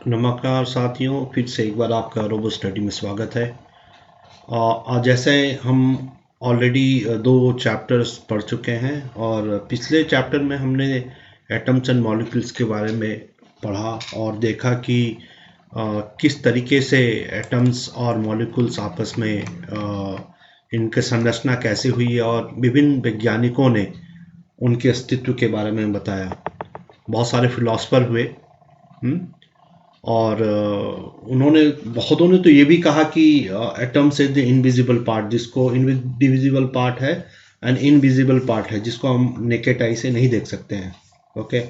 नमस्कार साथियों, फिर से एक बार आपका रोबो स्टडी में स्वागत है। आज जैसे हम ऑलरेडी दो चैप्टर्स पढ़ चुके हैं और पिछले चैप्टर में हमने एटम्स एंड मॉलिक्यूल्स के बारे में पढ़ा और देखा कि किस तरीके से एटम्स और मॉलिक्यूल्स आपस में इनके संरचना कैसे हुई है और विभिन्न वैज्ञानिकों ने उनके अस्तित्व के बारे में बताया। बहुत सारे फिलोसफर हुए और बहुतों ने तो ये भी कहा कि atoms is the invisible part, जिसको इनडिविजिबल पार्ट है एंड इनविजिबल पार्ट है, जिसको हम नेकेड आई से नहीं देख सकते हैं। ओके,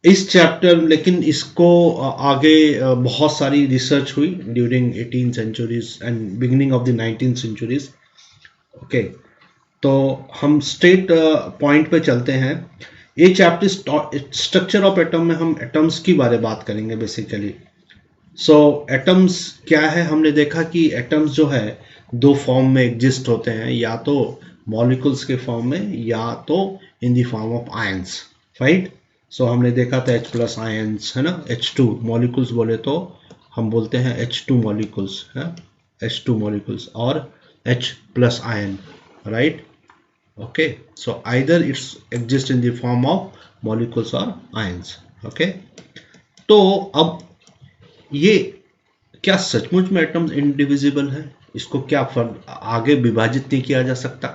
इस चैप्टर लेकिन इसको आगे बहुत सारी रिसर्च हुई during 18 centuries and beginning of the 19 centuries. Okay, तो हम स्ट्रेट पॉइंट पे चलते हैं। ये चैप्टर स्ट्रक्चर ऑफ एटम में हम एटम्स की बारे बात करेंगे बेसिकली। सो एटम्स क्या है, हमने देखा कि एटम्स जो है दो फॉर्म में एग्जिस्ट होते हैं, या तो मॉलिक्यूल्स के फॉर्म में या तो in the form of ions, right. So हमने देखा था H+ आयंस, है ना, H2 मॉलिक्यूल्स बोले तो हम बोलते हैं H2 मॉलिक्यूल्स, है H2 मॉलिक्यूल्स और H+ ion, right. Okay, so either it's exist in the form of molecules or ions. Okay, तो अब ये क्या सचमुच में एटम्स इंडिविजिबल है? इसको क्या आगे विभाजित नहीं किया जा सकता?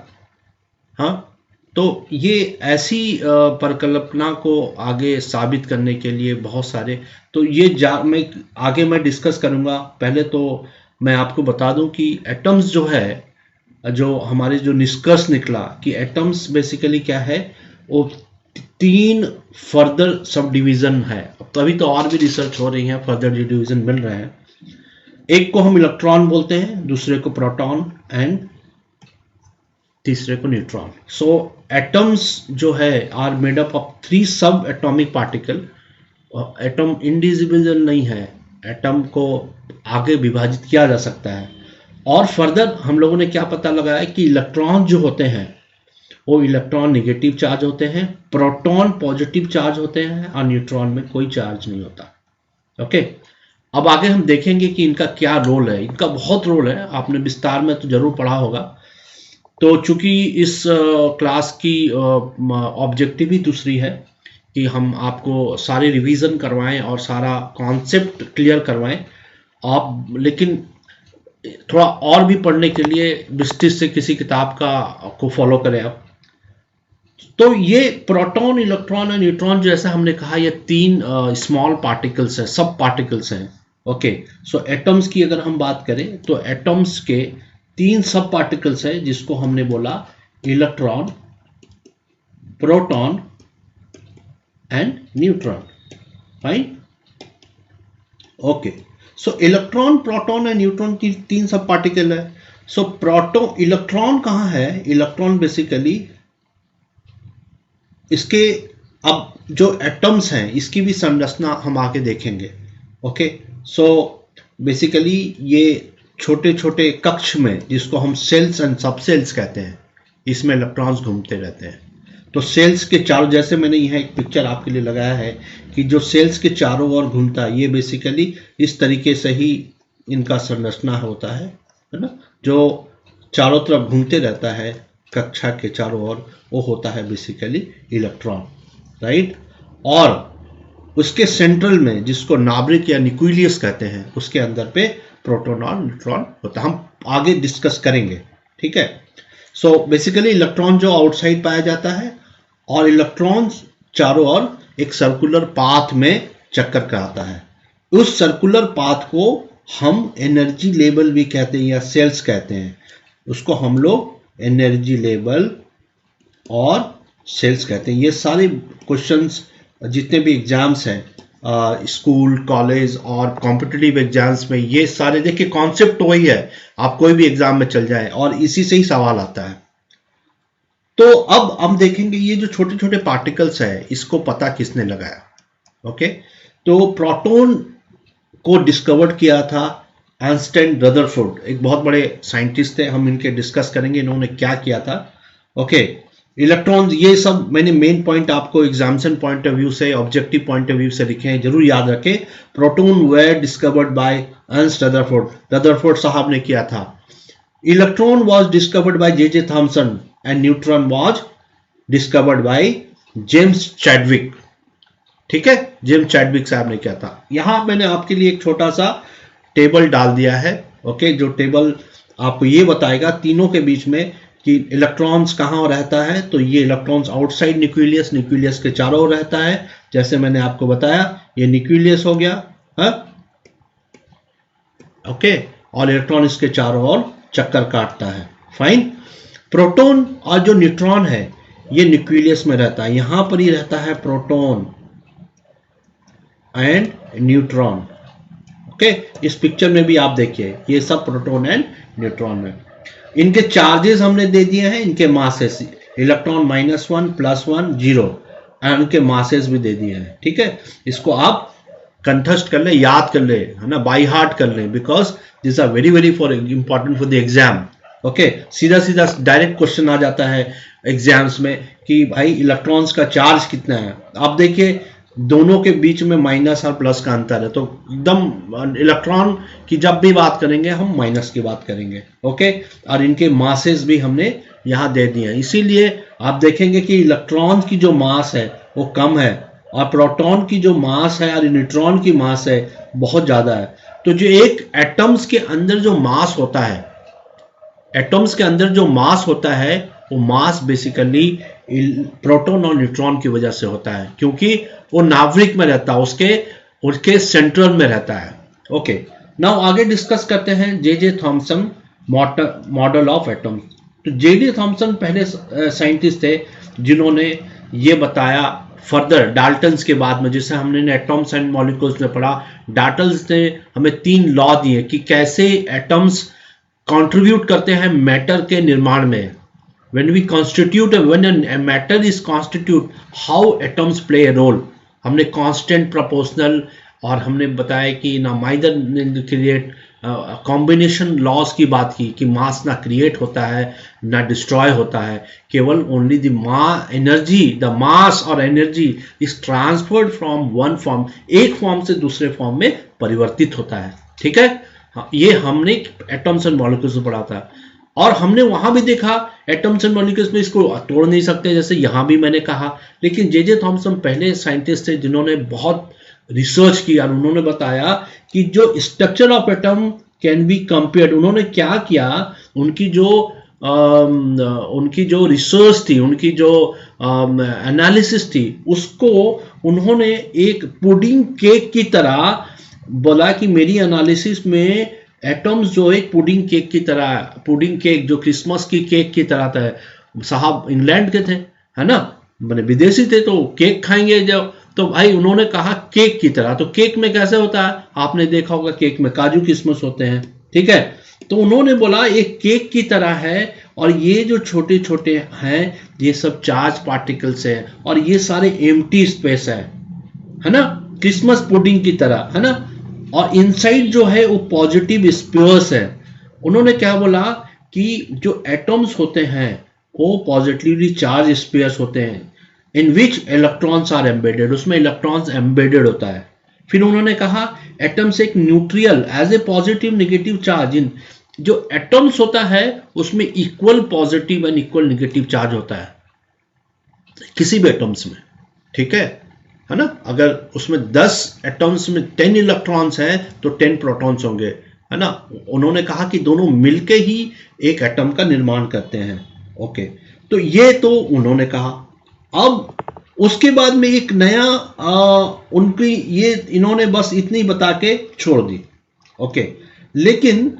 हाँ, तो ये ऐसी परिकल्पना को आगे साबित करने के लिए बहुत सारे, तो ये मैं डिस्कस करूंगा। पहले तो मैं आपको बता दूं कि एटम्स जो है, जो हमारे जो निष्कर्ष निकला कि एटम्स बेसिकली क्या है, वो 3 फर्दर सब डिवीजन है। तभी तो और भी रिसर्च हो रही है, फर्दर डिवीजन मिल रहे हैं। एक को हम इलेक्ट्रॉन बोलते हैं, दूसरे को प्रोटॉन एंड तीसरे को न्यूट्रॉन। सो एटम्स जो है आर मेड अप ऑफ 3 सब एटॉमिक पार्टिकल। एटम इंडिविजिबल नहीं है, एटम को आगे विभाजित किया जा सकता है। और फर्दर हम लोगों ने क्या पता लगाया कि इलेक्ट्रॉन जो होते हैं वो इलेक्ट्रॉन नेगेटिव चार्ज होते हैं, प्रोटॉन पॉजिटिव चार्ज होते हैं और न्यूट्रॉन में कोई चार्ज नहीं होता। ओके, अब आगे हम देखेंगे कि इनका क्या रोल है। इनका बहुत रोल है, आपने विस्तार में तो जरूर पढ़ा होगा। तो चूंकि इस क्लास की ऑब्जेक्टिव ही दूसरी है कि हम आपको सारे रिवीजन करवाएं और सारा कॉन्सेप्ट क्लियर करवाएं आप, लेकिन थोड़ा और भी पढ़ने के लिए विस्तृत से किसी किताब को फॉलो करें आप। तो ये प्रोटॉन, इलेक्ट्रॉन और न्यूट्रॉन जैसा हमने कहा, ये 3 स्मॉल पार्टिकल्स हैं, सब पार्टिकल्स हैं। ओके, सो एटम्स की अगर हम बात करें तो एटम्स के 3 सब पार्टिकल्स हैं, जिसको हमने बोला electron, proton and neutron, right. Okay, so electron, proton and neutron की 3 सब पार्टिकल है। सो इलेक्ट्रॉन कहाँ है? इलेक्ट्रॉन बेसिकली इसके, अब जो एटम्स हैं इसकी भी संरचना हम आगे देखेंगे। ओके, सो बेसिकली ये छोटे छोटे कक्ष में, जिसको हम सेल्स एंड सबसेल्स कहते हैं, इसमें इलेक्ट्रॉन्स घूमते रहते हैं। तो सेल्स के चारों, जैसे मैंने यहाँ एक पिक्चर आपके लिए लगाया है कि जो सेल्स के चारों ओर घूमता है, ये बेसिकली इस तरीके से ही इनका संरचना होता है ना। जो चारों तरफ घूमते रहता है कक्षा के चारों ओर, वो होता है बेसिकली इलेक्ट्रॉन, राइट। और उसके सेंट्रल में, जिसको नाभिक या न्यूक्लियस कहते हैं, उसके अंदर पे प्रोटॉन और न्यूट्रॉन होता है। हम आगे डिस्कस करेंगे, ठीक है। सो बेसिकली इलेक्ट्रॉन जो आउटसाइड पाया जाता है, और इलेक्ट्रॉन चारों ओर एक सर्कुलर पाथ में चक्कर कराता है। उस सर्कुलर पाथ को हम एनर्जी लेवल भी कहते हैं या सेल्स कहते हैं। उसको हम लोग एनर्जी लेवल और सेल्स कहते हैं। ये सारे क्वेश्चंस जितने भी एग्जाम्स हैं, स्कूल, कॉलेज और कॉम्पिटिटिव एग्जाम्स में, ये सारे देखिए कॉन्सेप्ट वही है, आप कोई भी एग्जाम में चल जाए और इसी से ही सवाल आता है। तो अब हम देखेंगे ये जो छोटे छोटे पार्टिकल्स है, इसको पता किसने लगाया। ओके, तो प्रोटॉन को डिस्कवर किया था एर्नस्ट रदरफोर्ड, एक बहुत बड़े साइंटिस्ट थे। हम इनके डिस्कस करेंगे इन्होंने क्या किया था। ओके, इलेक्ट्रॉन्स, ये सब मैंने मेन पॉइंट आपको एग्जामिनेशन पॉइंट ऑफ व्यू से, ऑब्जेक्टिव पॉइंट ऑफ व्यू से लिखे हैं, जरूर याद रखें। Proton were discovered by Ernest Rutherford, Rutherford साहब ने किया था। Electron was discovered by J Thomson and neutron was discovered by James Chadwick. ठीक है, जेम्स चैडविक साहब ने किया था। यहां मैंने आपके लिए एक छोटा सा टेबल डाल दिया है, ओके, जो टेबल आपको ये बताएगा तीनों के बीच में कि इलेक्ट्रॉन्स कहाँ रहता है। तो ये इलेक्ट्रॉन्स आउटसाइड न्यूक्लियस, न्यूक्लियस के चारों ओर रहता है, जैसे मैंने आपको बताया ये न्यूक्लियस हो गया है, ओके, और इलेक्ट्रॉन इसके चारों ओर चक्कर काटता है। फाइन। प्रोटॉन और जो न्यूट्रॉन है ये न्यूक्लियस में रहता है, यहां पर ही रहता है प्रोटॉन एंड न्यूट्रॉन। ओके, इस पिक्चर में भी आप देखिए ये सब प्रोटॉन एंड न्यूट्रॉन में। इनके चार्जेस हमने दे दिए हैं, इनके मासेस, इलेक्ट्रॉन -1 +1 0, और इनके मासेस भी दे दिए हैं। ठीक है, इसको आप कंठस्थ कर ले, याद कर ले, है ना, बाई हार्ट कर ले, because this are very very for important for the exam. Okay, सीधा सीधा डायरेक्ट क्वेश्चन आ जाता है एग्जाम्स में कि भाई इलेक्ट्रॉन्स का चार्ज कितना है। आप देखिए दोनों के बीच में माइनस और प्लस का अंतर है, तो एकदम इलेक्ट्रॉन की जब भी बात करेंगे हम माइनस की बात करेंगे। ओके, और इनके मासेस भी हमने यहाँ दे दिए हैं, इसीलिए आप देखेंगे कि इलेक्ट्रॉन की जो मास है वो कम है और प्रोटॉन की जो मास है और न्यूट्रॉन की मास है बहुत ज़्यादा है। तो जो एक एटम्स के अंदर जो मास होता है, एटम्स के अंदर जो मास होता है वो मास बेसिकली प्रोटॉन और न्यूट्रॉन की वजह से होता है, क्योंकि वो नाभिक में रहता है, उसके सेंट्रल में रहता है। ओके, नाउ आगे डिस्कस करते हैं J Thomson model of atom. तो जे थॉमसन पहले साइंटिस्ट थे जिन्होंने ये बताया फर्दर डाल्टन्स के बाद में, जिसे हमने एटम्स एंड मॉलिक्यूल्स में पढ़ा। डाल्टन्स ने हमें 3 लॉ दिए कि कैसे एटम्स कंट्रीब्यूट करते हैं मैटर के निर्माण में। When a matter is constitute, how atoms play a role। हमने कांस्टेंट, प्रोपोर्शनल और हमने बताया कि ना माइदर क्रिएट कॉम्बिनेशन लॉस की बात की कि मास ना क्रिएट होता है ना डिस्ट्रॉय होता है, केवल ओनली द मास और energy is transferred from one form, एक फॉर्म से दूसरे फॉर्म में परिवर्तित होता है। ठीक है, ये हमने एटम्स एंड मॉलिक्यूल्स में पढ़ा था। और हमने वहां भी देखा एटम्स एंड मॉलिक्यूल्स में इसको तोड़ नहीं सकते, जैसे यहां भी मैंने कहा। लेकिन जे थॉमसन पहले साइंटिस्ट थे जिन्होंने बहुत रिसर्च किया और उन्होंने बताया कि जो structure of atom can be compared. उन्होंने क्या किया, उनकी जो रिसर्च थी, उनकी जो एनालिसिस थी, उसको उन्होंने एक पुडिंग केक की तरह बोला कि मेरी एनालिसिस में एटम्स जो एक पुडिंग केक की तरह, पुडिंग केक जो क्रिसमस की केक की तरह था। साहब इंग्लैंड के थे, है ना, मैंने विदेशी थे तो केक खाएंगे जब, तो भाई उन्होंने कहा केक की तरह। तो केक में कैसे होता है, आपने देखा होगा केक में काजू किशमिश होते हैं। ठीक है, तो उन्होंने बोला एक केक की तरह है और ये जो छोटे छोटे हैं ये सब चार्ज पार्टिकल्स है और ये सारे एम्प्टी स्पेस है ना, क्रिसमस पुडिंग की तरह, है ना। और इनसाइड जो है वो पॉजिटिव स्पेयर्स है। उन्होंने क्या बोला कि जो एटम्स होते हैं वो पॉजिटिवली चार्ज स्पेयर्स होते हैं, in which electrons are embedded, उसमें इलेक्ट्रॉन्स एम्बेडेड होता है। फिर उन्होंने कहा एटम्स एक neutral as a positive negative charge, इन जो एटम्स होता है उसमें equal positive and equal negative charge होता है किसी भी एटम्स में। ठीक है ना, अगर उसमें 10 एटम्स में 10 इलेक्ट्रॉन्स हैं तो 10 प्रोटॉन्स होंगे, है ना। उन्होंने कहा कि दोनों मिलके ही एक एटम का निर्माण करते हैं। ओके, तो ये तो उन्होंने कहा। अब उसके बाद में एक नया उनकी ये इन्होंने बस इतनी बता के छोड़ दी। ओके, लेकिन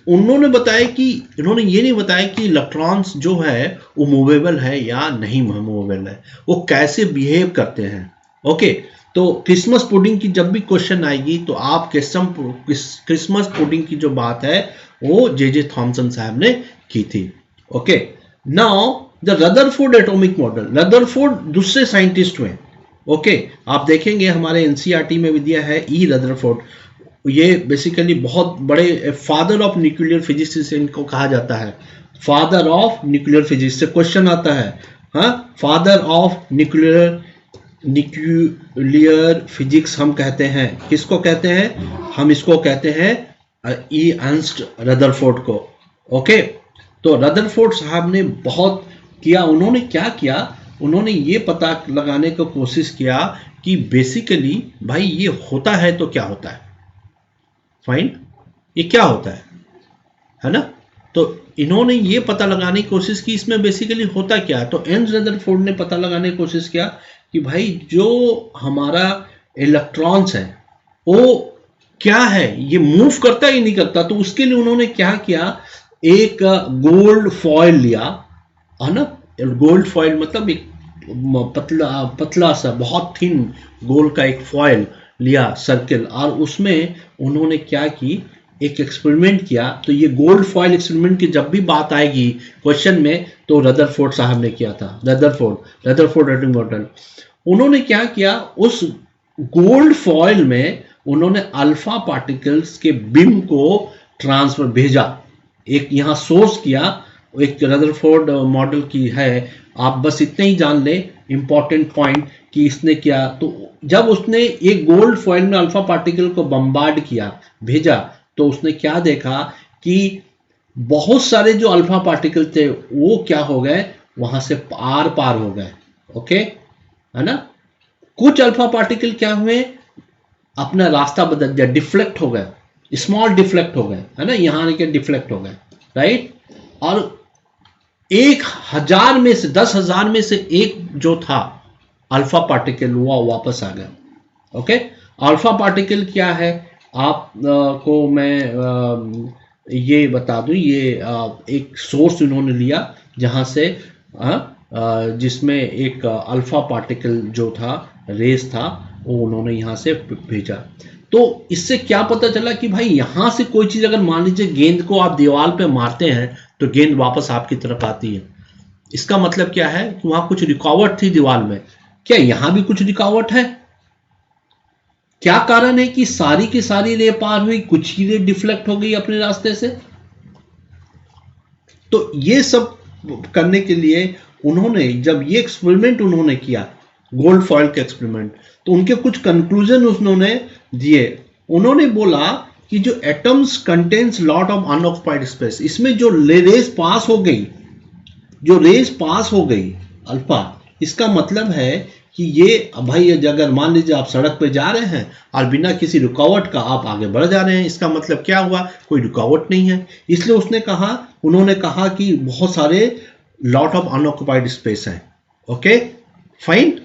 उन्होंने बताया कि इन्होंने ये नहीं बताया कि इलेक्ट्रॉन्स जो है वो मूवेबल है या नहीं मूवेबल है, वो कैसे बिहेव करते हैं। ओके, तो क्रिसमस पुडिंग की जब भी क्वेश्चन आएगी तो आप क्रिसमस पुडिंग की जो बात है वो जे थॉमसन साहब ने की थी। Okay, now the Rutherford atomic model, Rutherford दूसरे साइंटिस्ट हुए। ओके, आप देखेंगे हमारे एनसीईआरटी में भी दिया है ई रदरफोर्ड। ये बेसिकली बहुत बड़े फादर ऑफ न्यूक्लियर फिजिक्स इनको कहा जाता है, फादर ऑफ न्यूक्लियर फिजिक्स से क्वेश्चन आता है हाँ, फादर ऑफ न्यूक्लियर फिजिक्स हम कहते हैं। किसको कहते हैं? हम इसको कहते हैं ई अर्नस्ट रदरफोर्ड को। ओके, तो रदरफोर्ड साहब ने बहुत किया। उन्होंने क्या किया? उन्होंने ये पता लगाने की कोशिश किया कि बेसिकली भाई ये होता है तो क्या होता है, फाइन, ये क्या होता है ना? तो इन्होंने ये पता लगाने की कोशिश की इसमें बेसिकली होता क्या है। तो एर्नस्ट रदरफोर्ड ने पता लगाने की कोशिश किया कि भाई जो हमारा इलेक्ट्रॉन्स है वो क्या है, ये मूव करता है या नहीं करता। तो उसके लिए उन्होंने क्या किया, एक गोल्ड फॉयल लिया, है ना। गोल्ड फॉयल मतलब एक पतला पतला सा बहुत थिन गोल्ड का एक फॉयल लिया सर्किल, और उसमें उन्होंने क्या की, एक एक्सपेरिमेंट किया। तो ये गोल्ड फॉयल एक्सपेरिमेंट की जब भी बात आएगी क्वेश्चन में तो रदरफोर्ड साहब ने किया था। रदरफोर्ड एटमॉर्टन, उन्होंने क्या किया, उस गोल्ड फॉयल में उन्होंने अल्फा पार्टिकल्स के बीम को ट्रांसफर भेजा, एक यहां सोर्स किया। एक रदरफोर्ड मॉडल की है, आप बस इतने ही जान ले इंपॉर्टेंट पॉइंट कि इसने क्या। तो जब उसने एक गोल्ड फॉयल में अल्फा पार्टिकल को बम्बार्ड किया, भेजा, तो उसने क्या देखा कि बहुत सारे जो अल्फा पार्टिकल थे वो क्या हो गए, वहां से आर पार हो गए। ओके, है ना। कुछ अल्फा पार्टिकल क्या हुए, अपना रास्ता बदल दिया, डिफ्लेक्ट हो गए, स्मॉल डिफ्लेक्ट हो गए, है ना, यहां के डिफ्लेक्ट हो गए, राइट। और 1000 में से 10,000 में से एक जो था अल्फा पार्टिकल वो वापस आ गया। ओके, अल्फा पार्टिकल क्या है आप को मैं ये बता दूं, ये एक सोर्स उन्होंने लिया जहां से जिसमें एक अल्फा पार्टिकल जो था, रेस था, वो उन्होंने यहां से भेजा। तो इससे क्या पता चला कि भाई यहां से कोई चीज, अगर मान लीजिए गेंद को आप दीवार पे मारते हैं तो गेंद वापस आपकी तरफ आती है। इसका मतलब क्या है कि वहां कुछ रुकावट थी दीवार में। क्या यहां भी कुछ रुकावट है? क्या कारण है कि सारी की सारी रे पार हुई, कुछ ही रे डिफ्लेक्ट हो गई अपने रास्ते से? तो ये सब करने के लिए उन्होंने, जब ये एक्सपेरिमेंट उन्होंने किया, गोल्ड फॉयल के एक्सपेरिमेंट, तो उनके कुछ कंक्लूजन उन्होंने दिए। उन्होंने बोला कि जो atoms contains lot of unoccupied space, इसमें जो रेस पास हो गई, जो रेस पास हो गई अल्फा, इसका मतलब है कि ये भाई अगर मान लीजिए आप सड़क पे जा रहे हैं और बिना किसी रुकावट का आप आगे बढ़ जा रहे हैं, इसका मतलब क्या हुआ, कोई रुकावट नहीं है। इसलिए उन्होंने कहा कि बहुत सारे लॉट ऑफ अनऑक्युपाइड स्पेस हैं। Okay, fine.